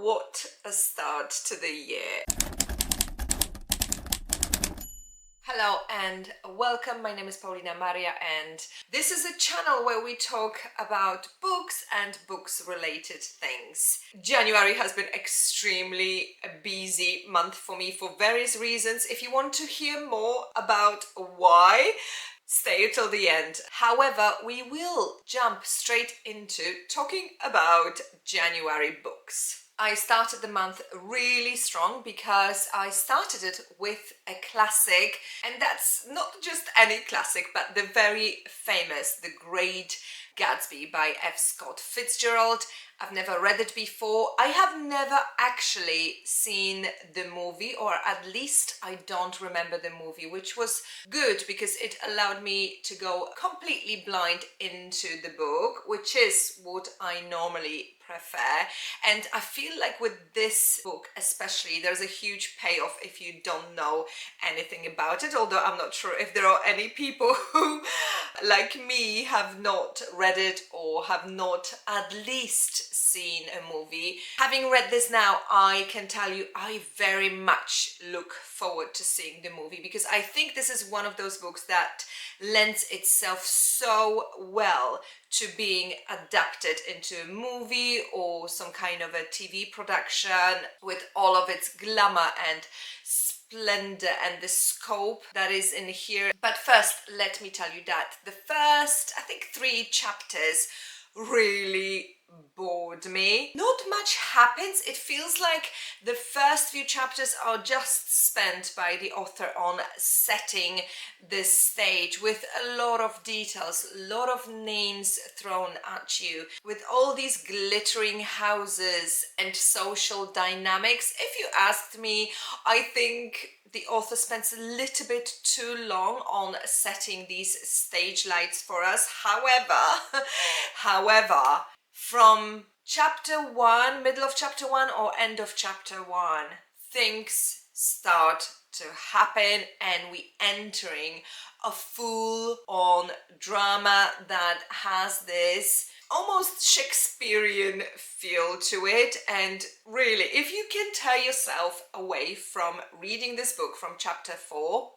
what a start to the year. Hello and welcome. My name is Paulina Maria and this is a channel where we talk about books and books related things. January has been extremely a busy month for me for various reasons. If you want to hear more about why, stay till the end. However, we will jump straight into talking about January books. I started the month really strong because I started it with a classic, and that's not just any classic, but the very famous The Great Gatsby by F. Scott Fitzgerald. I've never read it before. I have never actually seen the movie, or at least I don't remember the movie, which was good because it allowed me to go completely blind into the book, which is what I normally prefer. And I feel like with this book especially, there's a huge payoff if you don't know anything about it, although I'm not sure if there are any people who, like me, have not read it or have not at least seen a movie. Having read this now, I can tell you I very much look forward to seeing the movie, because I think this is one of those books that lends itself so well to being adapted into a movie or some kind of a TV production with all of its glamour and splendor and the scope that is in here. But first, let me tell you that the first, I think, 3 chapters really bored me. Not much happens. It feels like the first few chapters are just spent by the author on setting the stage with a lot of details, a lot of names thrown at you, with all these glittering houses and social dynamics. If you asked me, I think the author spends a little bit too long on setting these stage lights for us. However, from chapter 1, middle of chapter 1 or end of chapter 1, things start to happen and we entering a full-on drama that has this almost Shakespearean feel to it. And really, if you can tear yourself away from reading this book from chapter 4,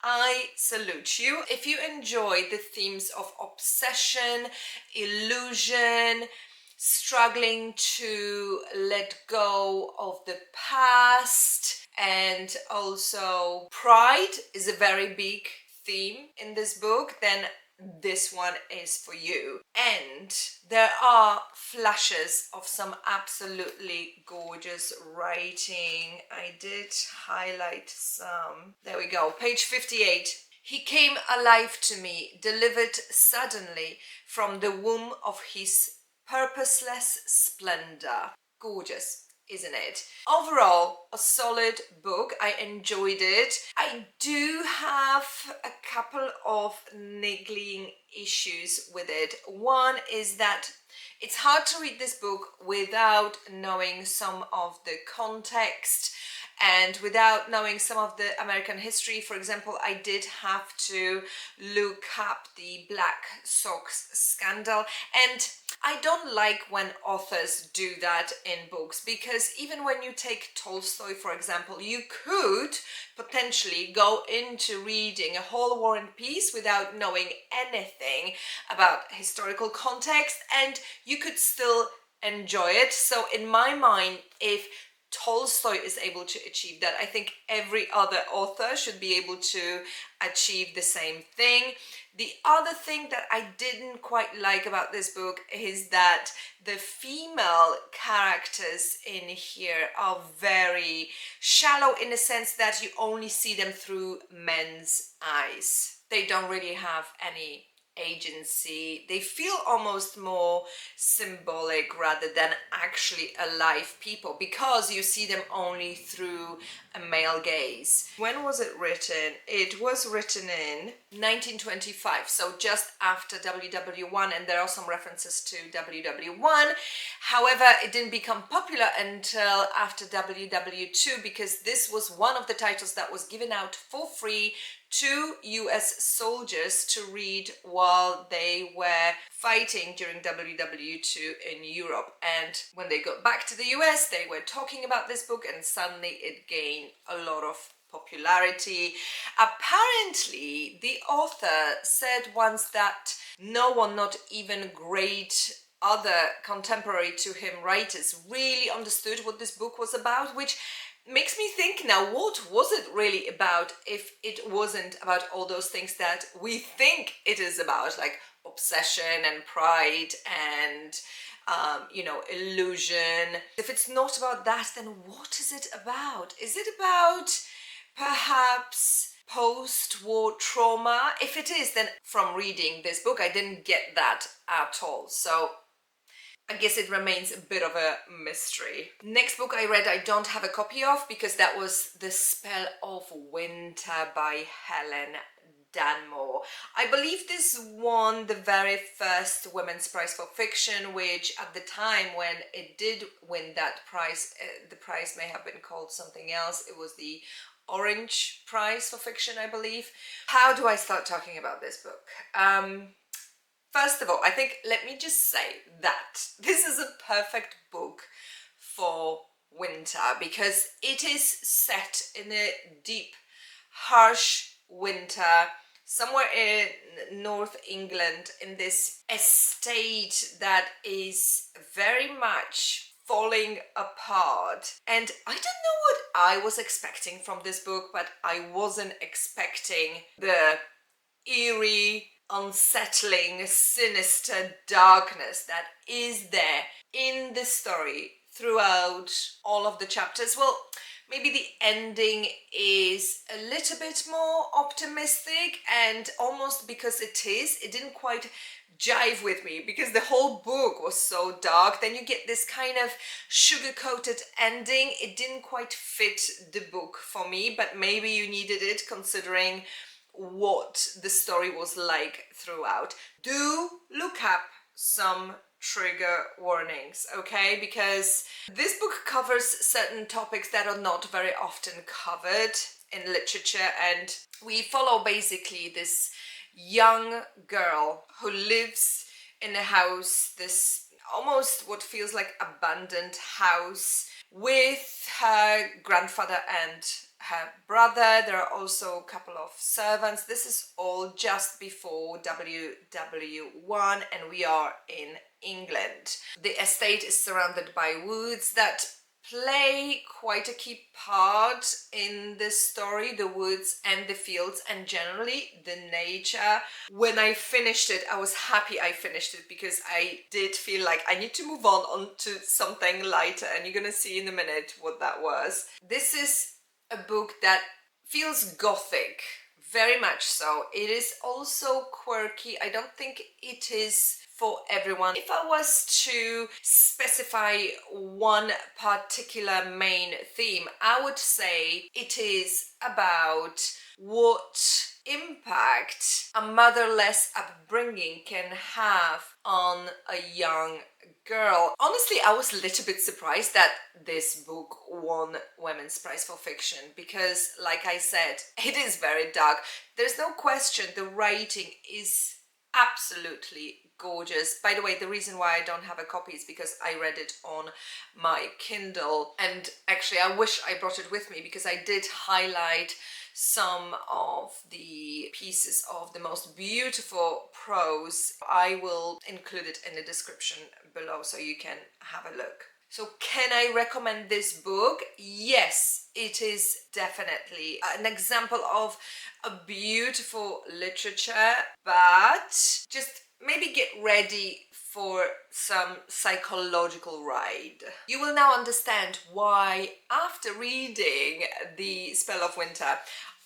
I salute you. If you enjoy the themes of obsession, illusion, struggling to let go of the past, and also pride is a very big theme in this book, then this one is for you. And there are flashes of some absolutely gorgeous writing. I did highlight some. There we go, page 58. He came alive to me, delivered suddenly from the womb of his purposeless splendor. Gorgeous, isn't it? Overall, a solid book. I enjoyed it. I do have a couple of niggling issues with it. One is that it's hard to read this book without knowing some of the context and without knowing some of the American history. For example, I did have to look up the Black Sox scandal, and I don't like when authors do that in books, because even when you take Tolstoy, for example, you could potentially go into reading A Whole War and Peace without knowing anything about historical context, and you could still enjoy it. So in my mind, if Tolstoy is able to achieve that, I think every other author should be able to achieve the same thing. The other thing that I didn't quite like about this book is that the female characters in here are very shallow, in the sense that you only see them through men's eyes. They don't really have any agency. They feel almost more symbolic rather than actually alive people, because you see them only through a male gaze. When was it written? It was written in 1925, so just after WW1, and there are some references to WW1. However, it didn't become popular until after WW2, because this was one of the titles that was given out for free two US soldiers to read while they were fighting during WW2 in Europe. And when they got back to the US, they were talking about this book, and suddenly it gained a lot of popularity. Apparently, the author said once that no one, not even great other contemporary to him writers, really understood what this book was about, which makes me think now, what was it really about if it wasn't about all those things that we think it is about, like obsession and pride and illusion? If it's not about that, then what is it about? Is it about perhaps post-war trauma? If it is, then from reading this book, I didn't get that at all. So I guess it remains a bit of a mystery. Next book I read I don't have a copy of, because that was The Spell of Winter by Helen Danmore. I believe this won the very first Women's Prize for Fiction, which at the time when it did win that prize, the prize may have been called something else. It was the Orange Prize for Fiction, I believe. How do I start talking about this book? First of all, I think, let me just say that this is a perfect book for winter, because it is set in a deep, harsh winter somewhere in North England, in this estate that is very much falling apart. And I don't know what I was expecting from this book, but I wasn't expecting the eerie, unsettling, sinister darkness that is there in the story throughout all of the chapters. Well, maybe the ending is a little bit more optimistic, and almost because it didn't quite jive with me, because the whole book was so dark. Then you get this kind of sugar-coated ending. It didn't quite fit the book for me, but maybe you needed it considering what the story was like throughout. Do look up some trigger warnings, okay? Because this book covers certain topics that are not very often covered in literature, and we follow basically this young girl who lives in a house, this almost what feels like abandoned house, with her grandfather and her brother. There are also a couple of servants. This is all just before WW1, and we are in England. The estate is surrounded by woods that play quite a key part in this story, the woods and the fields, and generally the nature. When I finished it, I was happy I finished it, because I did feel like I need to move on to something lighter, and you're gonna see in a minute what that was. This is a book that feels gothic, very much so. It is also quirky. I don't think it is for everyone. If I was to specify one particular main theme, I would say it is about what impact a motherless upbringing can have on a young girl. Honestly, I was a little bit surprised that this book won Women's Prize for Fiction, because, like I said, it is very dark. There's no question the writing is absolutely gorgeous. By the way, the reason why I don't have a copy is because I read it on my Kindle, and actually I wish I brought it with me, because I did highlight some of the pieces of the most beautiful prose. I will include it in the description below so you can have a look. So can I recommend this book? Yes, it is definitely an example of a beautiful literature, but just maybe get ready for some psychological ride. You will now understand why, after reading The Spell of Winter,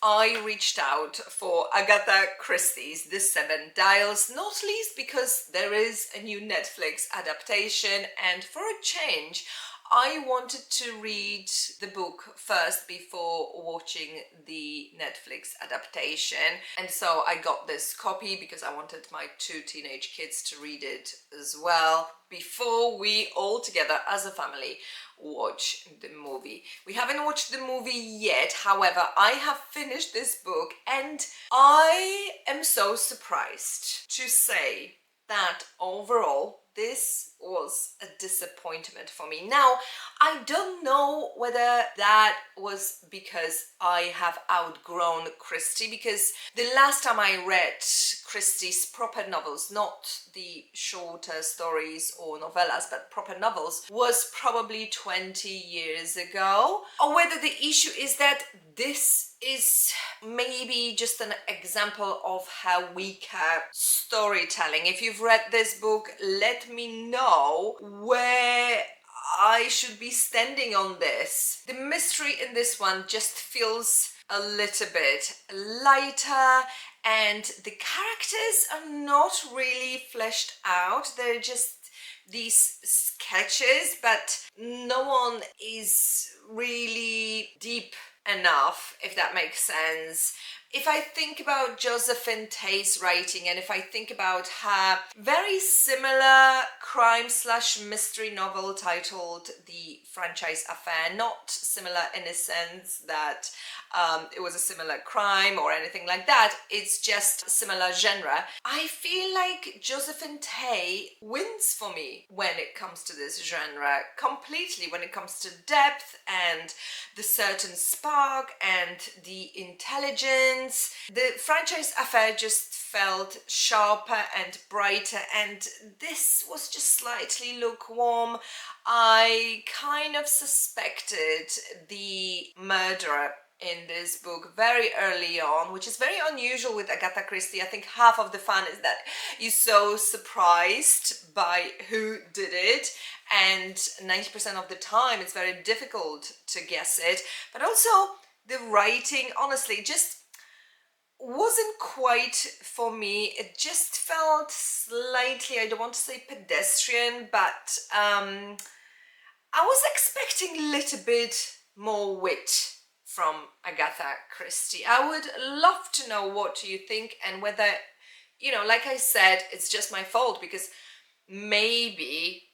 I reached out for Agatha Christie's The Seven Dials, not least because there is a new Netflix adaptation, and for a change, I wanted to read the book first before watching the Netflix adaptation, and so I got this copy because I wanted my two teenage kids to read it as well before we all together as a family watch the movie. We haven't watched the movie yet, however, I have finished this book and I am so surprised to say that overall this was a disappointment for me. Now, I don't know whether that was because I have outgrown Christie, because the last time I read Christie's proper novels, not the shorter stories or novellas, but proper novels, was probably 20 years ago, or whether the issue is that this is maybe just an example of her weaker storytelling. If you've read this book, let me know where I should be standing on this. The mystery in this one just feels a little bit lighter, and the characters are not really fleshed out. They're just these sketches, but no one is really deep enough, if that makes sense. If I think about Josephine Tey's writing, and if I think about her very similar crime/mystery novel titled The Franchise Affair, not similar in a sense that it was a similar crime or anything like that, it's just similar genre, I feel like Josephine Tey wins for me when it comes to this genre completely, when it comes to depth and the certain spark and the intelligence. The Franchise Affair just felt sharper and brighter, and this was just slightly lukewarm. I kind of suspected the murderer in this book very early on, which is very unusual with Agatha Christie. I think half of the fun is that you're so surprised by who did it, and 90% of the time it's very difficult to guess it. But also the writing, honestly, just wasn't quite for me. It just felt slightly, I don't want to say pedestrian, but I was expecting a little bit more wit from Agatha Christie. I would love to know what you think, and whether, like I said, it's just my fault, because maybe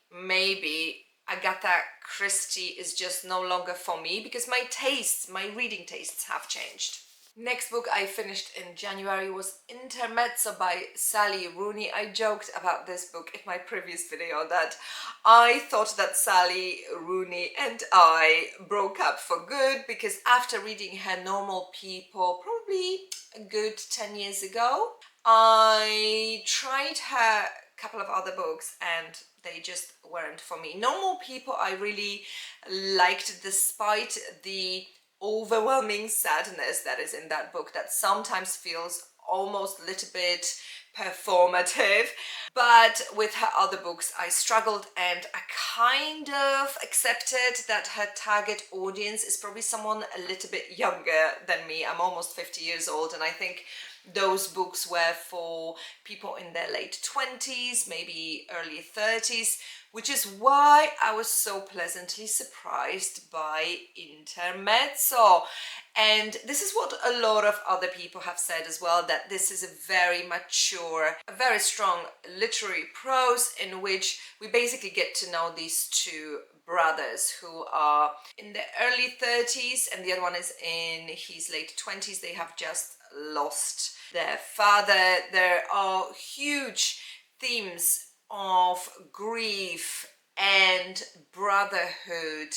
Agatha Christie is just no longer for me, because my reading tastes have changed. Next book I finished in January was Intermezzo by Sally Rooney. I joked about this book in my previous video that I thought that Sally Rooney and I broke up for good, because after reading her Normal People probably a good 10 years ago, I tried her couple of other books and they just weren't for me. Normal People I really liked, despite the overwhelming sadness that is in that book, that sometimes feels almost a little bit performative. But with her other books I struggled, and I kind of accepted that her target audience is probably someone a little bit younger than me. I'm almost 50 years old, and I think those books were for people in their late 20s, maybe early 30s, which is why I was so pleasantly surprised by Intermezzo. And this is what a lot of other people have said as well, that this is a very mature, a very strong literary prose in which we basically get to know these two brothers who are in their early 30s and the other one is in his late 20s. They have just lost their father. There are huge themes of grief and brotherhood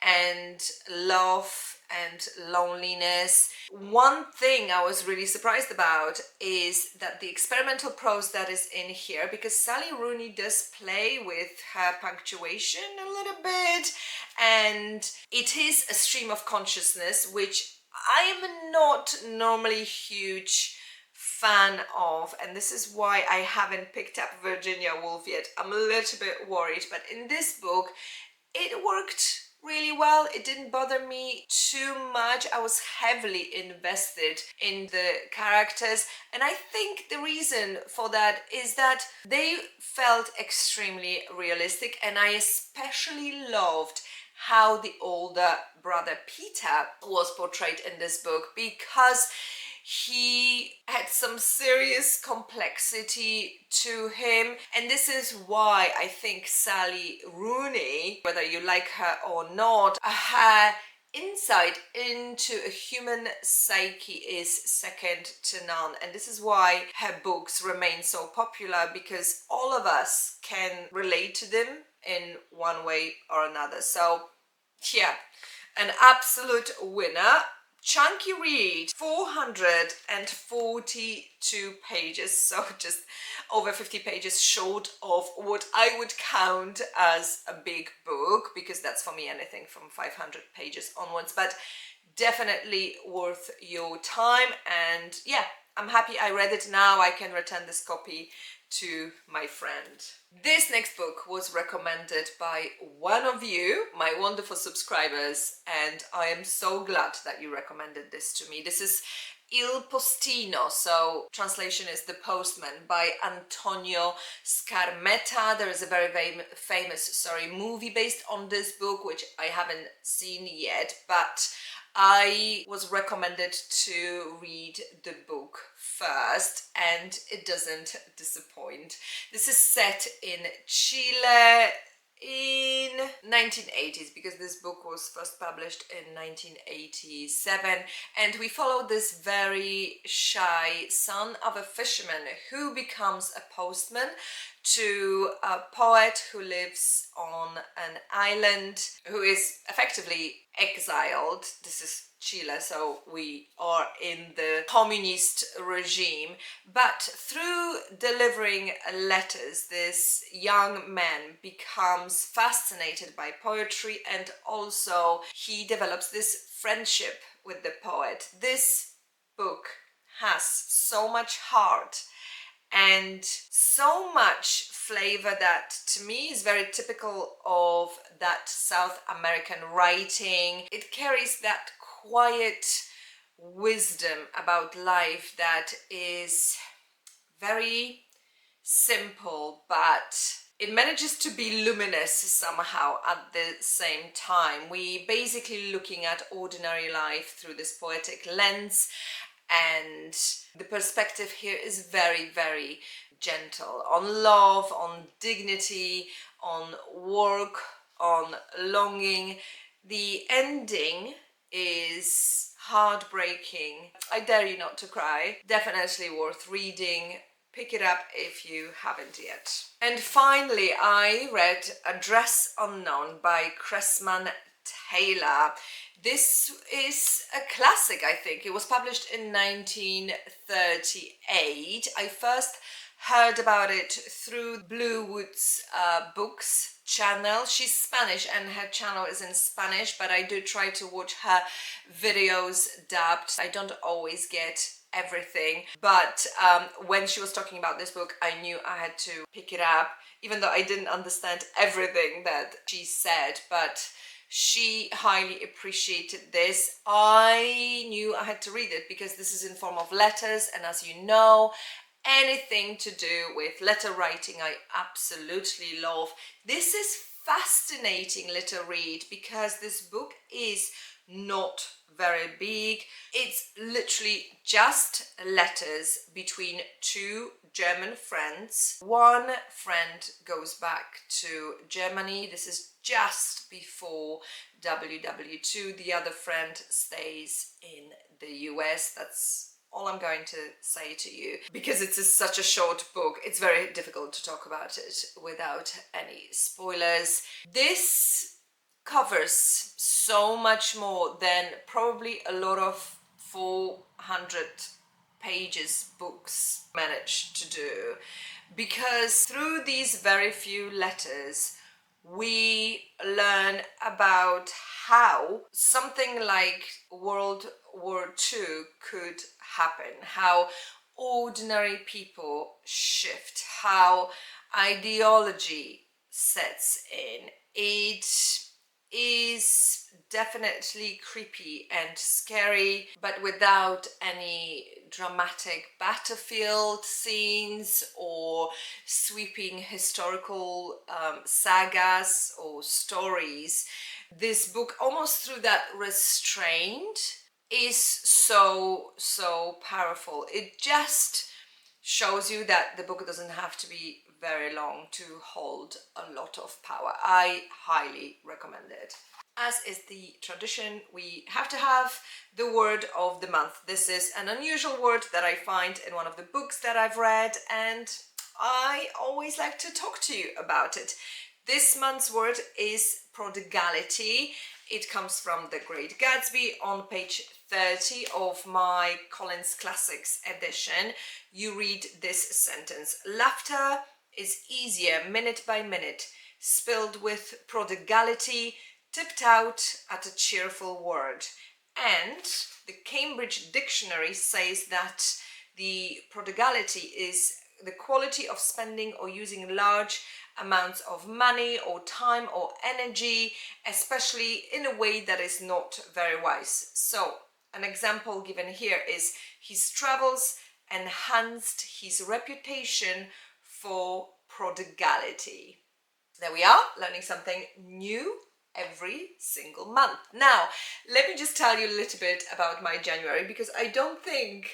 and love and loneliness. One thing I was really surprised about is that the experimental prose that is in here, because Sally Rooney does play with her punctuation a little bit, and it is a stream of consciousness, which I am not normally huge fan of, and this is why I haven't picked up Virginia Woolf yet. I'm a little bit worried, but in this book it worked really well. It didn't bother me too much. I was heavily invested in the characters, and I think the reason for that is that they felt extremely realistic, and I especially loved how the older brother Peter was portrayed in this book, because He had some serious complexity to him, and this is why I think Sally Rooney, whether you like her or not, her insight into a human psyche is second to none. And this is why her books remain so popular, because all of us can relate to them in one way or another. So yeah, an absolute winner. Chunky read, 442 pages, so just over 50 pages short of what I would count as a big book, because that's for me anything from 500 pages onwards, but definitely worth your time. And yeah, I'm happy I read it. Now I can return this copy to my friend. This next book was recommended by one of you, my wonderful subscribers, and I am so glad that you recommended this to me. This is Il Postino, so translation is The Postman, by Antonio Scarmetta. There is a very famous movie based on this book, which I haven't seen yet, but I was recommended to read the book first, and it doesn't disappoint. This is set in Chile in 1980s, because this book was first published in 1987, and we follow this very shy son of a fisherman who becomes a postman to a poet who lives on an island, who is effectively exiled. This is Chile, so we are in the communist regime. But through delivering letters, this young man becomes fascinated by poetry, and also he develops this friendship with the poet. This book has so much heart and so much flavor that to me is very typical of that South American writing. It carries that quiet wisdom about life that is very simple, but it manages to be luminous somehow at the same time. We basically looking at ordinary life through this poetic lens, and the perspective here is very gentle on love, on dignity, on work, on longing. The ending is heartbreaking. I dare you not to cry. Definitely worth reading. Pick it up if you haven't yet. And finally, I read A Dress Unknown by Cressman Taylor. This is a classic, I think. It was published in 1938. I first heard about it through Blue Woods Books channel. She's Spanish and her channel is in Spanish, but I do try to watch her videos dubbed. I don't always get everything, but when she was talking about this book, I knew I had to pick it up, even though I didn't understand everything that she said, but she highly appreciated this. I knew I had to read it because this is in form of letters, and as you know, anything to do with letter writing I absolutely love. This is fascinating little read because this book is not very big. It's literally just letters between two German friends. One friend goes back to Germany. This is just before WW2. The other friend stays in the US. That's all I'm going to say to you, because it's such a short book. It's very difficult to talk about it without any spoilers. This covers so much more than probably a lot of 400 pages books manage to do, because through these very few letters we learn about how something like World War II could happen, how ordinary people shift, how ideology sets in. It is definitely creepy and scary, but without any dramatic battlefield scenes or sweeping historical sagas or stories. This book, almost through that restraint, is so powerful. It just shows you that the book doesn't have to be very long to hold a lot of power. I highly recommend it. As is the tradition, we have to have the word of the month. This is an unusual word that I find in one of the books that I've read, and I always like to talk to you about it. This month's word is prodigality. It comes from the Great Gatsby on page 30 of my Collins Classics edition. You read this sentence: laughter is easier minute by minute, spilled with prodigality, tipped out at a cheerful word. And the Cambridge Dictionary says that the prodigality is the quality of spending or using large amounts of money or time or energy, especially in a way that is not very wise. So an example given here is his travels enhanced his reputation for prodigality. There we are, learning something new every single month. Now, let me just tell you a little bit about my January, because I don't think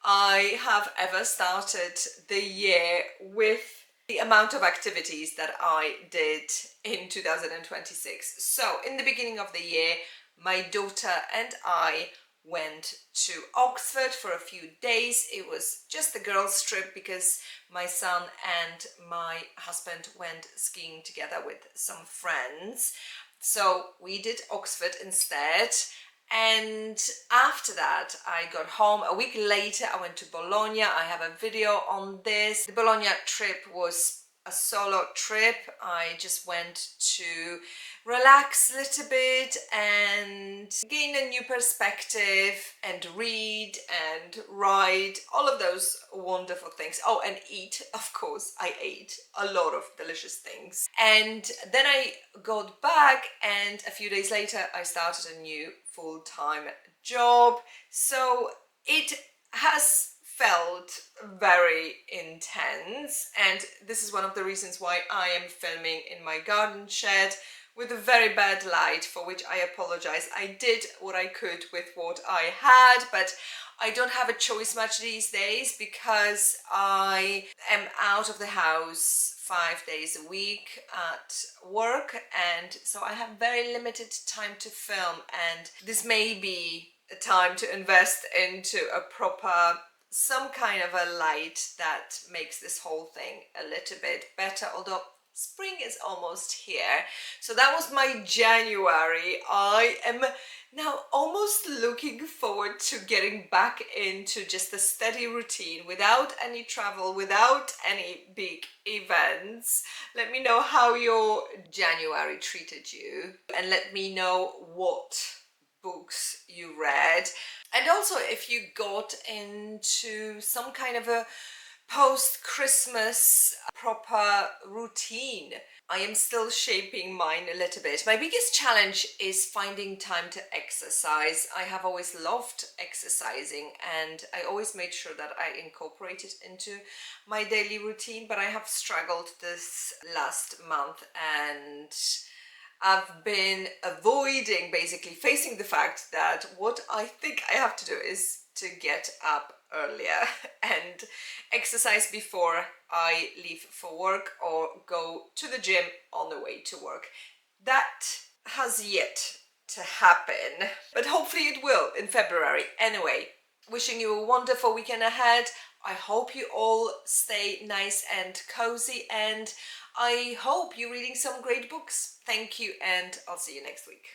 I have ever started the year with the amount of activities that I did in 2026. So, in the beginning of the year, my daughter and I went to Oxford for a few days. It was just a girls' trip because my son and my husband went skiing together with some friends. So we did Oxford instead. And after that, I got home. A week later, I went to Bologna. I have a video on this. The Bologna trip was a solo trip. I just went to relax a little bit and gain a new perspective and read and write, all of those wonderful things. Oh, and eat, of course. I ate a lot of delicious things. And then I got back, and a few days later I started a new full-time job. So it has felt very intense, and this is one of the reasons why I am filming in my garden shed with a very bad light, for which I apologize. I did what I could with what I had, but I don't have a choice much these days because I am out of the house 5 days a week at work, and so I have very limited time to film, and this may be a time to invest into a proper, some kind of a light that makes this whole thing a little bit better, although spring is almost here. So that was my January. I am now almost looking forward to getting back into just a steady routine without any travel, without any big events. Let me know how your January treated you, and let me know what books you read, and also if you got into some kind of a post-Christmas proper routine. I am still shaping mine a little bit. My biggest challenge is finding time to exercise. I have always loved exercising, and I always made sure that I incorporate it into my daily routine, but I have struggled this last month, and I've been avoiding, basically facing the fact that what I think I have to do is to get up earlier and exercise before I leave for work or go to the gym on the way to work. That has yet to happen, but hopefully it will in February. Anyway, wishing you a wonderful weekend ahead. I hope you all stay nice and cozy, and I hope you're reading some great books. Thank you, and I'll see you next week.